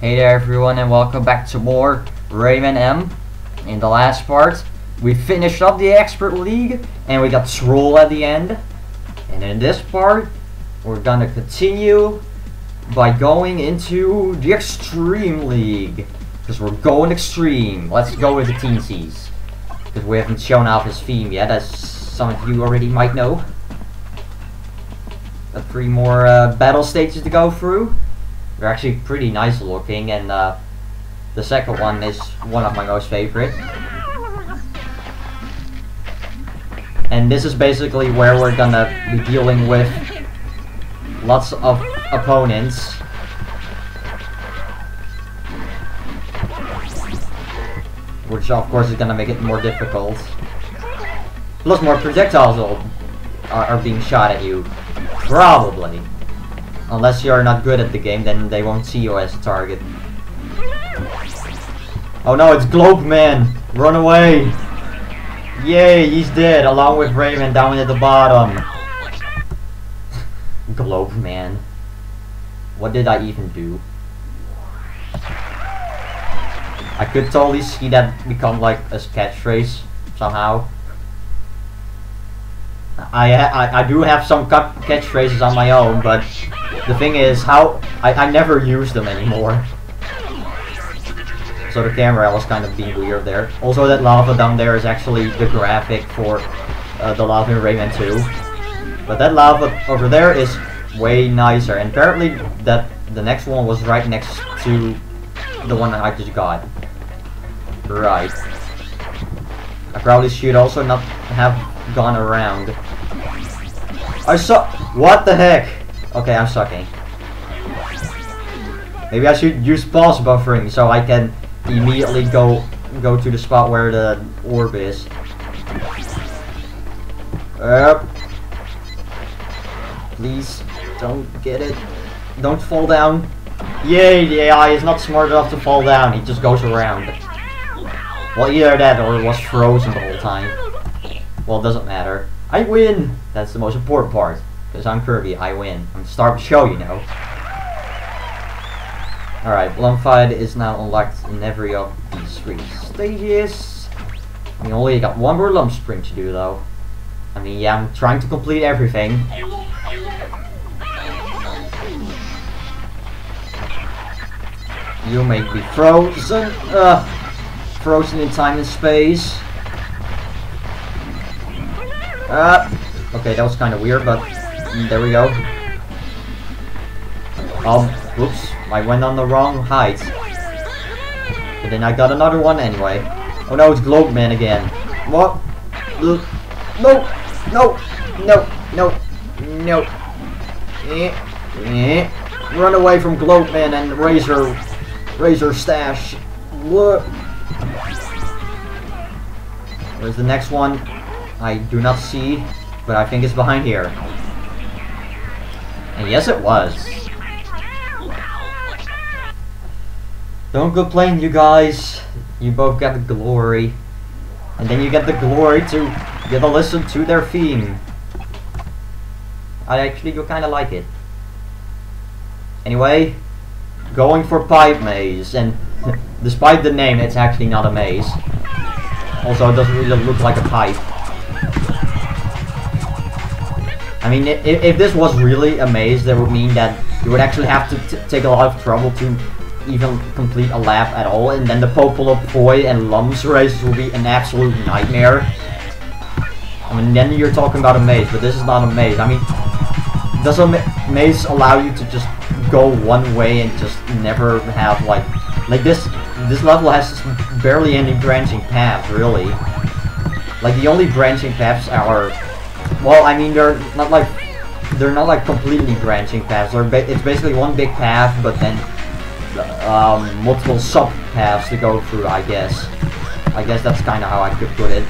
Hey there everyone and welcome back to more Rayman M. In the last part, we finished up the Expert League and we got Troll at the end. And in this part, we're gonna continue by going into the Extreme League. Because we're going extreme. Let's go with the teensies. Because we haven't shown off his theme yet, as some of you already might know. Got 3 more battle stages to go through. They're actually pretty nice looking, and the second one is one of my most favorite. And this is basically where we're gonna be dealing with lots of opponents. Which of course is gonna make it more difficult. Plus more projectiles are being shot at you. Probably. Unless you're not good at the game, then they won't see you as a target. Oh no, it's Globe Man! Run away! Yay, he's dead, along with Rayman down at the bottom. Globe Man. What did I even do? I could totally see that become like a catchphrase somehow. I do have some catchphrases on my own, but the thing is, I never use them anymore. So the camera was kind of being weird there. Also, that lava down there is actually the graphic for the lava in Rayman 2. But that lava over there is way nicer, and apparently that the next one was right next to the one that I just got. Right. I probably should also not have gone around. I suck. What the heck? Okay, I'm sucking. Maybe I should use pulse buffering so I can immediately go to the spot where the orb is. Please don't get it. Don't fall down. Yay, the AI is not smart enough to fall down. He just goes around. Well, either that or it was frozen the whole time. Well, it doesn't matter. I win! That's the most important part. Because I'm Kirby, I win. I'm the star of the show, you know. Alright, Lump Fight is now unlocked in every of these 3 stages. We only got 1 more Lump Spring to do, though. I mean, yeah, I'm trying to complete everything. You make me frozen. Frozen in time and space. Okay, that was kind of weird, but there we go. Whoops, I went on the wrong height. But then I got another one anyway. Oh no, it's Globe Man again. What? No, no, no, no, no. Run away from Globe Man and Razor Stash. What? Where's the next one? I do not see, but I think it's behind here. And yes, it was. Don't complain, you guys. You both got the glory. And then you get the glory to get to listen to their theme. I actually do kind of like it. Anyway, going for Pipe Maze. And despite the name, it's actually not a maze. Also, it doesn't really look like a pipe. I mean, if this was really a maze, that would mean that you would actually have to take a lot of trouble to even complete a lap at all, and then the Popolopoi and Lumps races will be an absolute nightmare. I mean, then you're talking about a maze, but this is not a maze. I mean, does a maze allow you to just go one way and just never have, like this level has barely any branching paths, really. Like, the only branching paths are, well, I mean, they're not like completely branching paths. It's basically one big path, but then multiple sub paths to go through. I guess that's kind of how I could put it.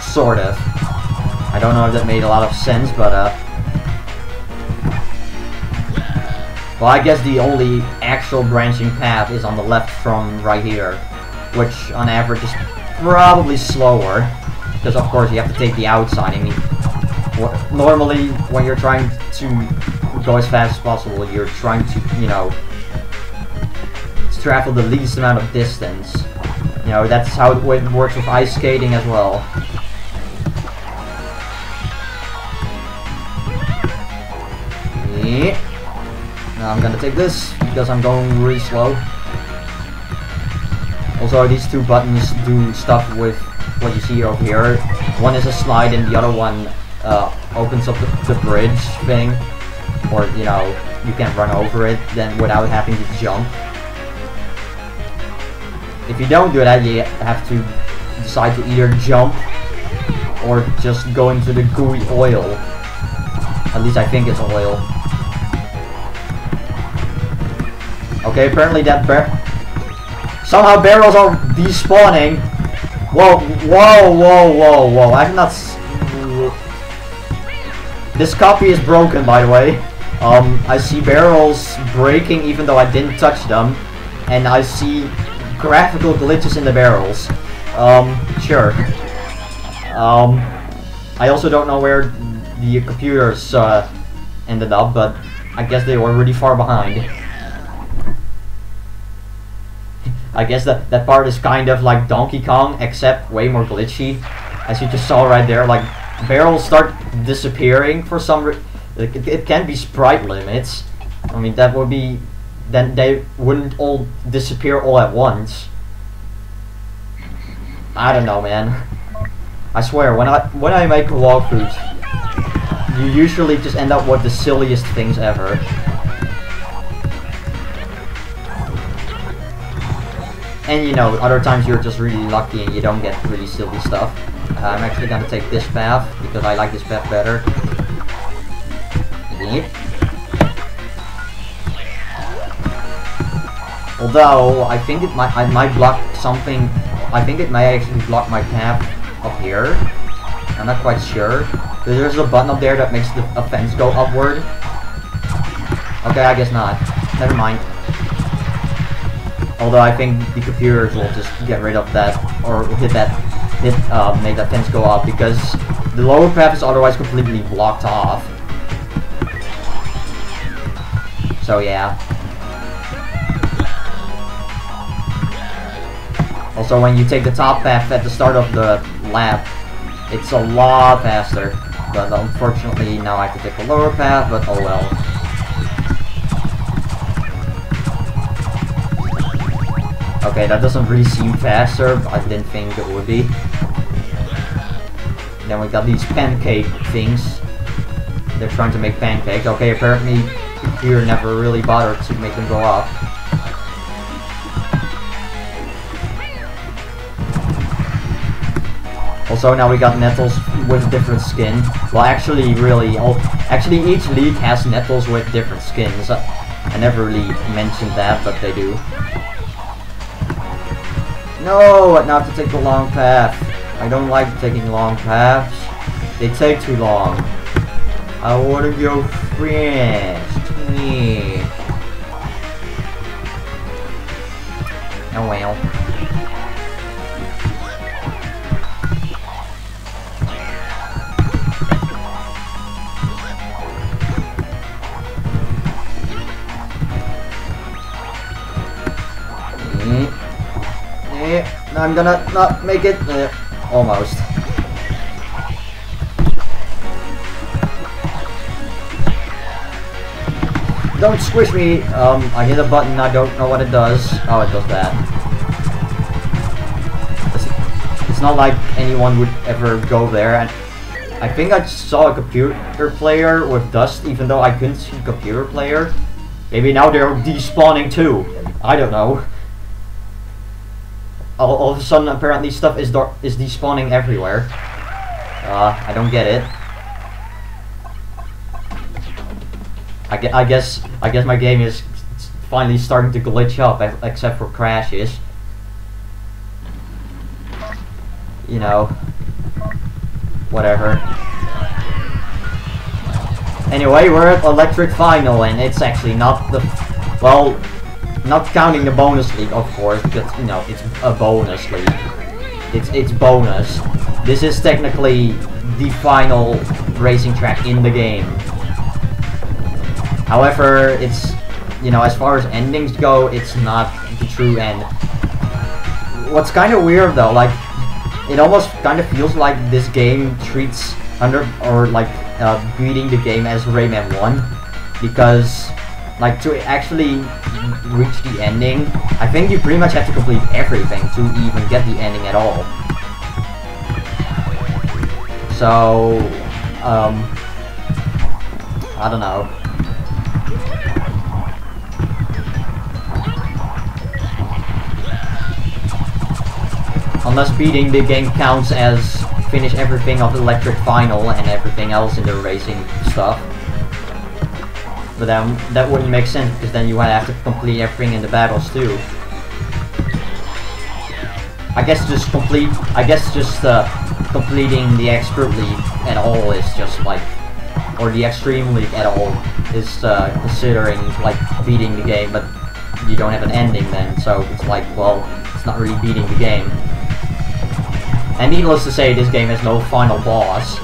Sort of. I don't know if that made a lot of sense, but well, I guess the only actual branching path is on the left from right here, which on average is probably slower, because of course you have to take the outside. I mean, normally when you're trying to go as fast as possible. You're trying to, you know, travel the least amount of distance. You know, that's how it works with ice skating as well. Yeah. Now I'm gonna take this because I'm going really slow. Also, these two buttons do stuff with what you see over here. One is a slide and the other one opens up the bridge thing. Or, you know, you can run over it then without having to jump. If you don't do that, you have to decide to either jump or just go into the gooey oil. At least I think it's oil. Okay, apparently that somehow barrels are despawning. Whoa, whoa, whoa, whoa, whoa. I'm not... This copy is broken, by the way. I see barrels breaking even though I didn't touch them. And I see graphical glitches in the barrels. Sure. I also don't know where the computers ended up, but I guess they were really far behind. I guess that part is kind of like Donkey Kong, except way more glitchy. As you just saw right there, like, barrels start disappearing for some reason. It can be sprite limits. I mean, that would be... Then they wouldn't all disappear all at once. I don't know, man. I swear, when I make walkthroughs, you usually just end up with the silliest things ever. And you know, other times you're just really lucky and you don't get really silly stuff. I'm actually gonna take this path because I like this path better. Yep. Although I think it might block something. I think it may actually block my path up here. I'm not quite sure. There's a button up there that makes the fence go upward. Okay, I guess not. Never mind. Although I think the computers will just get rid of that, or make that fence go up, because the lower path is otherwise completely blocked off. So yeah. Also, when you take the top path at the start of the lap, it's a lot faster. But unfortunately, now I have to take the lower path, but oh well. Okay, that doesn't really seem faster, but I didn't think it would be. Then we got these pancake things. They're trying to make pancakes. Okay, apparently the computer never really bothered to make them go up. Also, now we got nettles with different skin. Well, actually, really, actually each league has nettles with different skins. I never really mentioned that, but they do. No, I have to take the long path. I don't like taking long paths. They take too long. I want to go fast. Yeah. Oh well. I'm gonna not make it. Almost. Don't squish me. I hit a button. I don't know what it does. Oh, it does that. It's not like anyone would ever go there. And I think I saw a computer player with dust, even though I couldn't see computer player. Maybe now they're despawning too. I don't know. All of a sudden, apparently, stuff is despawning everywhere. I don't get it. I guess my game is finally starting to glitch up, except for crashes. You know, whatever. Anyway, we're at Electric Final, and it's actually not the well. Not counting the bonus league, of course, because, you know, it's a bonus league. It's bonus. This is technically the final racing track in the game. However, it's, you know, as far as endings go, it's not the true end. What's kind of weird though, like, it almost kind of feels like this game treats beating the game as Rayman 1, because, like, to actually reach the ending, I think you pretty much have to complete everything to even get the ending at all. So, I don't know. Unless beating the game counts as finish everything of Electric Final and everything else in the racing stuff. But then that wouldn't make sense, because then you would have to complete everything in the battles too. I guess just completing the Expert League at all is just like, or the Extreme League at all is considering like beating the game, but you don't have an ending then, so it's like, well, it's not really beating the game. And needless to say, this game has no final boss.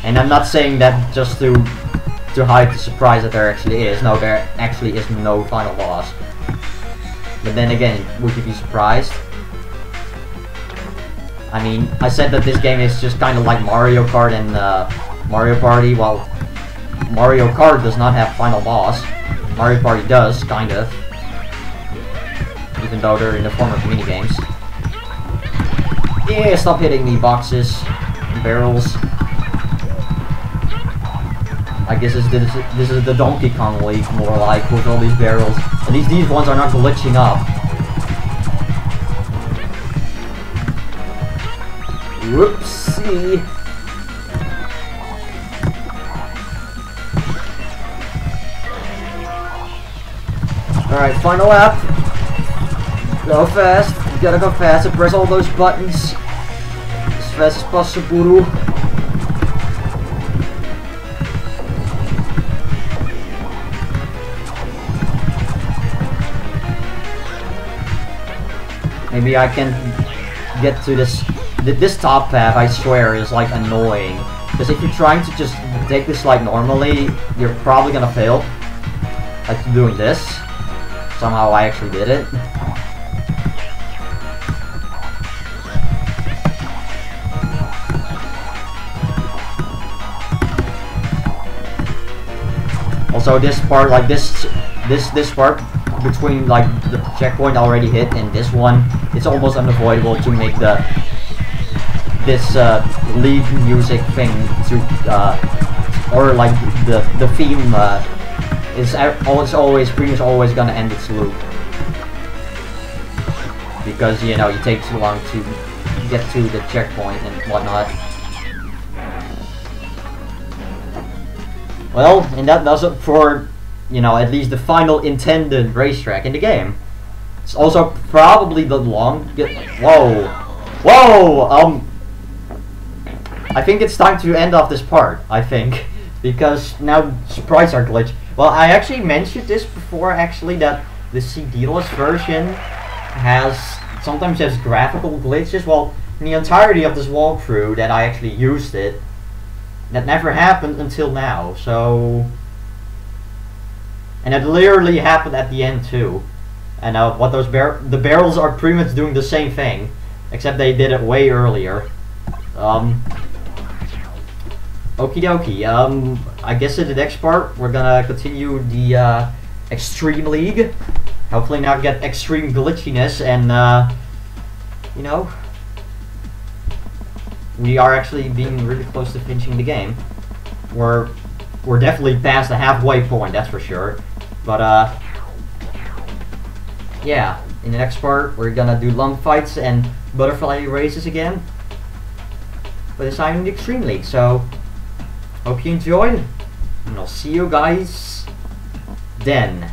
And I'm not saying that just to hide the surprise that there actually is. No, there actually is no final boss. But then again, would you be surprised? I mean, I said that this game is just kind of like Mario Kart and Mario Party. Well, Mario Kart does not have final boss. Mario Party does, kind of. Even though they're in the form of minigames. Yeah, stop hitting me, boxes, barrels. I guess this is the Donkey Kong League, more like, with all these barrels. At least these ones are not glitching up. Whoopsie. Alright, final lap. Go fast. You gotta go fast and press all those buttons as fast as possible. Maybe I can get to this. This top path, I swear, is like annoying. Because if you're trying to just take this like normally, you're probably gonna fail. Like doing this. Somehow I actually did it. Also, this part, like this part between like the checkpoint already hit and this one, it's almost unavoidable to make this lead music thing to or like the theme is always pretty much always gonna end its loop, because you know you take too long to get to the checkpoint and whatnot. Well, and that does it for, you know, at least the final intended racetrack in the game. It's also probably the longest. Whoa! I think it's time to end off this part, I think. Because now sprites are glitched. Well, I actually mentioned this before, actually, that the CD-less version sometimes has graphical glitches. Well, in the entirety of this walkthrough that I actually used it, that never happened until now, so... And it literally happened at the end too. And what the barrels are pretty much doing the same thing, except they did it way earlier. Okie dokie. I guess in the next part we're gonna continue the Extreme League. Hopefully not get extreme glitchiness, and you know, we are actually being really close to finishing the game. We're definitely past the halfway point, that's for sure. But yeah, in the next part we're gonna do lung fights and butterfly races again, but this time in the Extreme League. So hope you enjoyed, and I'll see you guys then.